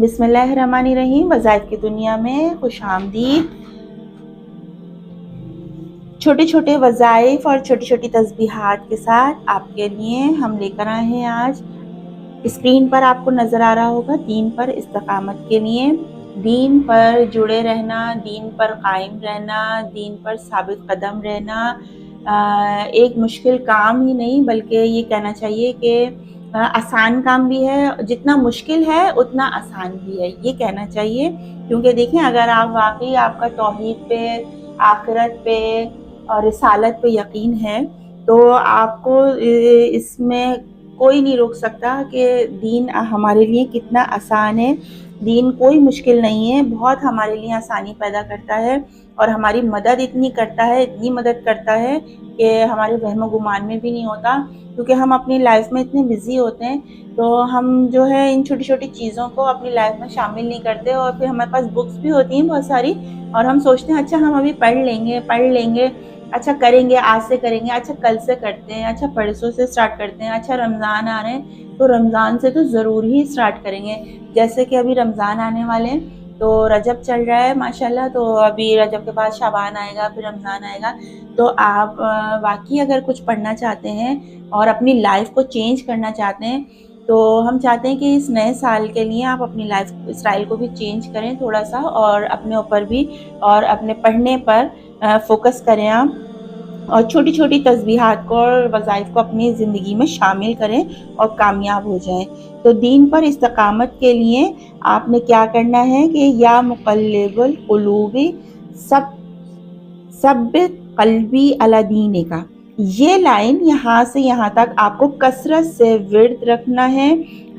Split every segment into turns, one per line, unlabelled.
बिस्मिल्लाहिर्रहमानिर्रहीम। वज़ाइफ की दुनिया में खुश आमदीद। छोटे छोटे वज़ाइफ और छोटी छोटी तस्बीहात के साथ आपके लिए हम लेकर आए हैं आज। स्क्रीन पर आपको नज़र आ रहा होगा दीन पर इस्तिकामत के लिए, दीन पर जुड़े रहना, दीन पर कायम रहना, दीन पर साबित कदम रहना एक मुश्किल काम ही नहीं बल्कि ये कहना चाहिए कि आसान काम भी है। जितना मुश्किल है उतना आसान भी है, ये कहना चाहिए। क्योंकि देखें, अगर आप वाकई आपका तौहीद पे, आखिरत पे और रिसालत पे यकीन है तो आपको इसमें कोई नहीं रोक सकता कि दीन हमारे लिए कितना आसान है। दीन कोई मुश्किल नहीं है, बहुत हमारे लिए आसानी पैदा करता है और हमारी मदद इतनी करता है, इतनी मदद करता है कि हमारे वहम गुमान में भी नहीं होता। क्योंकि हम अपनी लाइफ में इतने बिजी होते हैं तो हम जो है इन छोटी छोटी चीज़ों को अपनी लाइफ में शामिल नहीं करते। और फिर हमारे पास बुक्स भी होती हैं बहुत सारी और हम सोचते हैं अच्छा हम अभी पढ़ लेंगे, अच्छा करेंगे, आज से करेंगे, अच्छा कल से करते हैं, अच्छा परसों से स्टार्ट करते हैं, अच्छा रमज़ान आ रहे हैं तो रमज़ान से तो ज़रूर ही स्टार्ट करेंगे। जैसे कि अभी रमज़ान आने वाले हैं तो रजब चल रहा है माशाल्लाह, तो अभी रजब के बाद शाबान आएगा, फिर रमज़ान आएगा। तो आप वाकई अगर कुछ पढ़ना चाहते हैं और अपनी लाइफ को चेंज करना चाहते हैं तो हम चाहते हैं कि इस नए साल के लिए आप अपनी लाइफ स्टाइल को भी चेंज करें थोड़ा सा, और अपने ऊपर भी और अपने पढ़ने पर फोकस करें आप, और छोटी छोटी तस्बीहात को और वज़ाइफ को अपनी ज़िंदगी में शामिल करें और कामयाब हो जाएं। तो दीन पर इस्तिकामत के लिए आपने क्या करना है कि या मुक़ल्लिबुल क़ुलूबि सब्बित क़ल्बी अला दीनिका, ये लाइन यहाँ से यहाँ तक आपको कसरत से विर्द रखना है।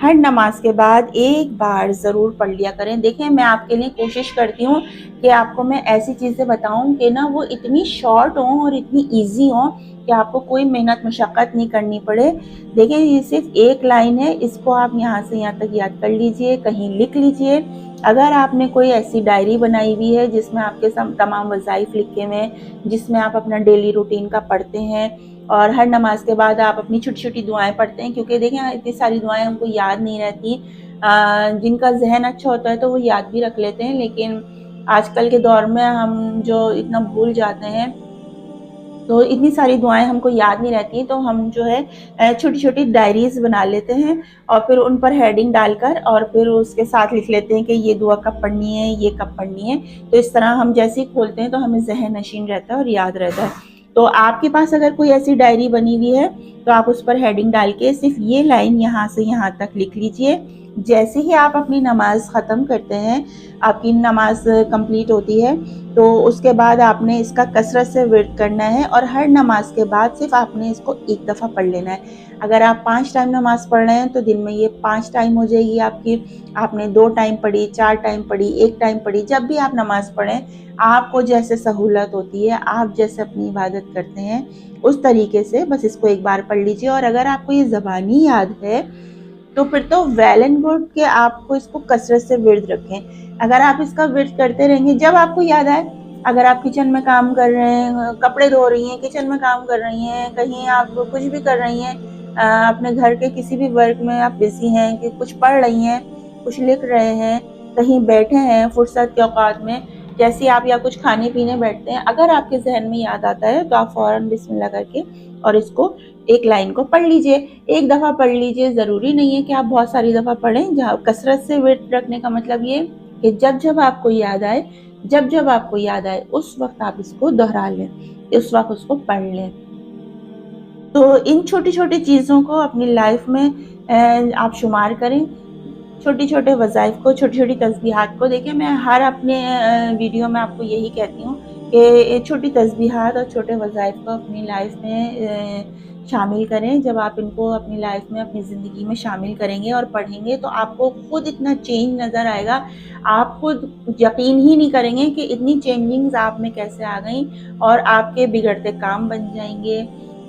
हर नमाज के बाद एक बार ज़रूर पढ़ लिया करें। देखें, मैं आपके लिए कोशिश करती हूँ कि आपको मैं ऐसी चीज़ें बताऊँ कि ना वो इतनी शॉर्ट हों और इतनी इजी हों कि आपको कोई मेहनत मशक्क़त नहीं करनी पड़े। देखें, ये सिर्फ एक लाइन है, इसको आप यहाँ से यहाँ तक याद कर लीजिए, कहीं लिख लीजिए। अगर आपने कोई ऐसी डायरी बनाई हुई है जिसमें आपके तमाम वज़ाइफ लिखे हुए हैं, जिसमें आप अपना डेली रूटीन का पढ़ते हैं और हर नमाज के बाद आप अपनी छोटी छोटी दुआएं पढ़ते हैं, क्योंकि देखें इतनी सारी दुआएं हमको याद नहीं रहती। जिनका जहन अच्छा होता है तो वो याद भी रख लेते हैं, लेकिन आजकल के दौर में हम जो इतना भूल जाते हैं तो इतनी सारी दुआएं हमको याद नहीं रहती, तो हम जो है छोटी छोटी डायरीज बना लेते हैं और फिर उन पर हेडिंग डालकर और फिर उसके साथ लिख लेते हैं कि ये दुआ कब पढ़नी है, ये कब पढ़नी है। तो इस तरह हम जैसे ही खोलते हैं तो हमें जहन नशीन रहता है और याद रहता है। तो आपके पास अगर कोई ऐसी डायरी बनी हुई है तो आप उस पर हेडिंग डाल के सिर्फ ये लाइन यहाँ से यहाँ तक लिख लीजिए। जैसे ही आप अपनी नमाज ख़त्म करते हैं, आपकी नमाज कंप्लीट होती है, तो उसके बाद आपने इसका कसरत से विर्द करना है और हर नमाज के बाद सिर्फ आपने इसको एक दफ़ा पढ़ लेना है। अगर आप 5 टाइम नमाज़ पढ़ रहे हैं तो दिन में ये 5 टाइम हो जाएगी आपकी। आपने 2 टाइम पढ़ी, 4 टाइम पढ़ी, 1 टाइम पढ़ी, जब भी आप नमाज़ पढ़ें आपको जैसे सहूलत होती है, आप जैसे अपनी इबादत करते हैं उस तरीके से बस इसको एक बार पढ़ लीजिए। और अगर आपको ये ज़बानी याद है तो फिर तो वेल एंड गुड कि आपको इसको कसरत से विर्द रखें। अगर आप इसका विर्द करते रहेंगे, जब आपको याद आए, अगर आप किचन में काम कर रहे हैं, कपड़े धो रही हैं, किचन में काम कर रही हैं, कहीं आप कुछ भी कर रही हैं, अपने घर के किसी भी वर्क में आप बिजी हैं, कि कुछ पढ़ रही हैं, कुछ लिख रहे हैं, कहीं बैठे हैं फुर्सत के औकात में, जैसे आप या कुछ खाने पीने बैठते हैं, अगर आपके जहन में याद आता है तो आप फ़ौरन बिस्मिल्लाह करके और इसको एक लाइन को पढ़ लीजिए। एक दफ़ा पढ़ लीजिए, ज़रूरी नहीं है कि आप बहुत सारी दफ़ा पढ़ें। जहाँ कसरत से विर्द रखने का मतलब ये कि जब जब आपको याद आए, जब जब आपको याद आए उस वक्त आप इसको दोहरा लें, उस वक्त उसको पढ़ लें। तो इन छोटी छोटी चीज़ों को अपनी लाइफ में आप शुमार करें। छोटे छोटे वज़ाइफ को, छोटी छोटी तस्बीहात को। देखिए, मैं हर अपने वीडियो में आपको यही कहती हूँ कि छोटी तस्बीहात और छोटे वज़ाइफ को अपनी लाइफ में शामिल करें। जब आप इनको अपनी लाइफ में, अपनी ज़िंदगी में शामिल करेंगे और पढ़ेंगे तो आपको खुद इतना चेंज नज़र आएगा, आप खुद यकीन ही नहीं करेंगे कि इतनी चेंजिंग्स आप में कैसे आ गई, और आपके बिगड़ते काम बन जाएंगे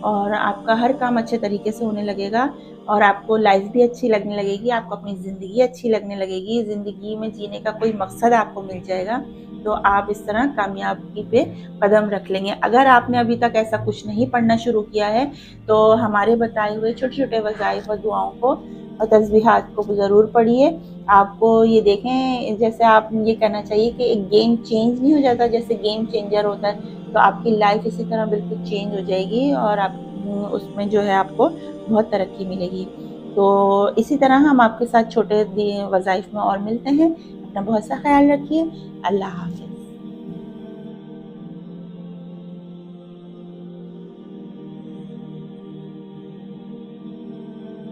और आपका हर काम अच्छे तरीके से होने लगेगा और आपको लाइफ भी अच्छी लगने लगेगी, आपको अपनी ज़िंदगी अच्छी लगने लगेगी, ज़िंदगी में जीने का कोई मकसद आपको मिल जाएगा। तो आप इस तरह कामयाबी पे कदम रख लेंगे। अगर आपने अभी तक ऐसा कुछ नहीं पढ़ना शुरू किया है तो हमारे बताए हुए छोटे छोटे वज़ाइफ और दुआओं को اور تسبیحات کو ضرور پڑھیے. آپ کو یہ دیکھیں جیسے آپ یہ کہنا چاہیے کہ ایک گیم چینج نہیں ہو جاتا، جیسے گیم چینجر ہوتا ہے، تو آپ کی لائف اسی طرح بالکل چینج ہو جائے گی اور آپ اس میں جو ہے آپ کو بہت ترقی ملے گی. تو اسی طرح ہم آپ کے ساتھ چھوٹے وظائف میں اور ملتے ہیں. اپنا بہت سا خیال رکھیے. اللہ حافظ.